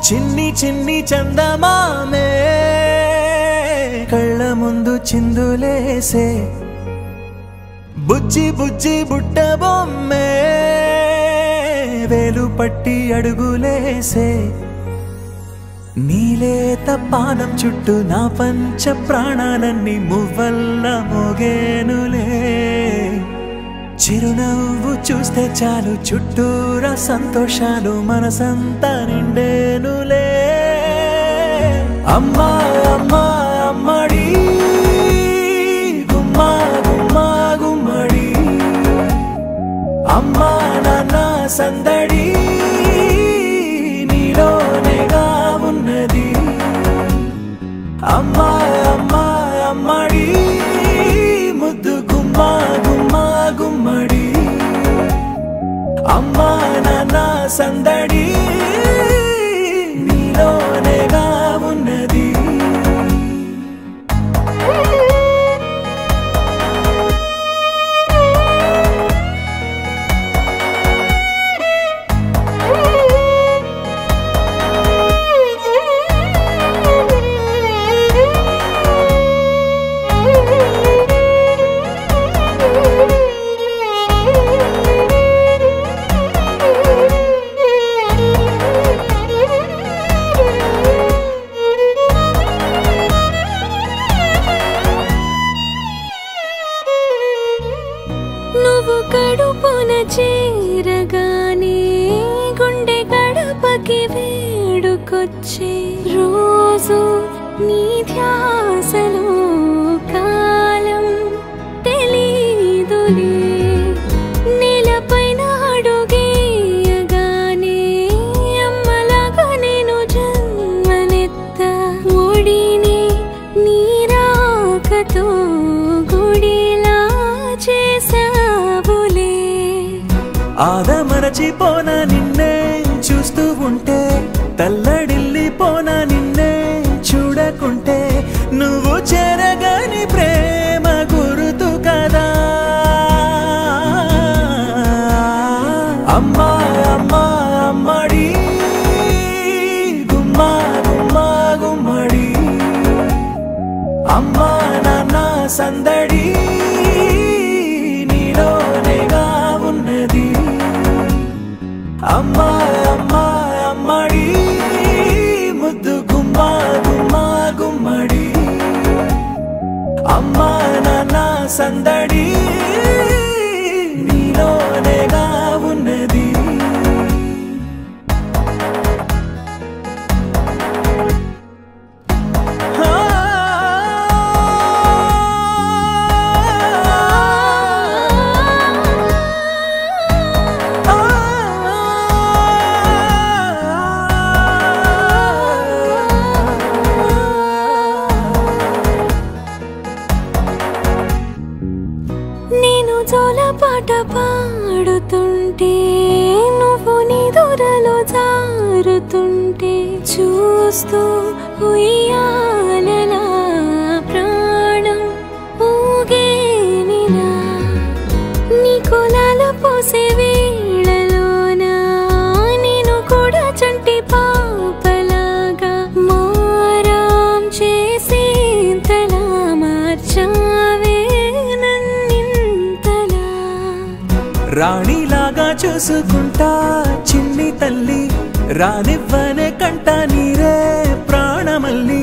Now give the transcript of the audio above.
చిన్ని చిన్ని చందమామే కళ్ళ ముందు చిందులేసే బుజ్జి బుజ్జి బుట్ట బొమ్మే వేలు పట్టి అడుగులేసే నీలేత పానం చుట్టూ నా పంచ ప్రాణాలన్నీ మువ్వల్ల మోగేనులే చిరునవ్వు చూస్తే చాలు చుట్టూరా సంతోషాలు మనసంతా నిండేనులే అమ్మా అమ్మా అమ్మడి గుమ్మా గుమ్మా గుమ్మడి అమ్మా నాన్న సందడి నీలోనేగా ఉన్నది అమ్మా అమ్మా అమ్మడి ముద్దు గుమ్మా గుమ్మా గుమ్మడి అమ్మా నాన్న సందడి నీలోనేగా ఉన్నది కడుపున చేరగానే గుండె గడపకి వేడుకొచ్చే రోజు నీ ధ్యాసలో కాలం తెలీదులే నేలపైన అడుగేయగానే అమ్మలాగా నేను జన్మనెత్త ఒడిని నీ రాకతో గుడిలా చేసా ఆదమరచిపోనా నిన్నే చూస్తూ ఉంటే తల్లడిల్లిపోనా నిన్నే చూడకుంటే నువ్వు చెరగని ప్రేమ గురుతు కదా అమ్మా అమ్మా అమ్మడి గుమ్మా గుమ్మా గుమ్మడి అమ్మా నాన్న సందడి నీలోనేగా ఉన్నది అమ్మా అమ్మా అమ్మడి ముద్దు గుమ్మా గుమ్మా గుమ్మడి అమ్మా నాన్న సందడి నీలోనేగా ఉన్నది జోలపాట పాడుతుంటే నువ్వు నీ దూరలో జారుతుంటే చూస్తూ ఉయ్యాలలా ప్రాణం ఊగేనిలా నీ కులాల పోసే వేళలోనా నేను కూడా చంటి పాపలాగా మారాం చేసేంతలా మార్చావే రాణిలాగా చూసుకుంటా చిన్ని తల్లి రానివ్వనే కంట నీరే ప్రాణమల్లి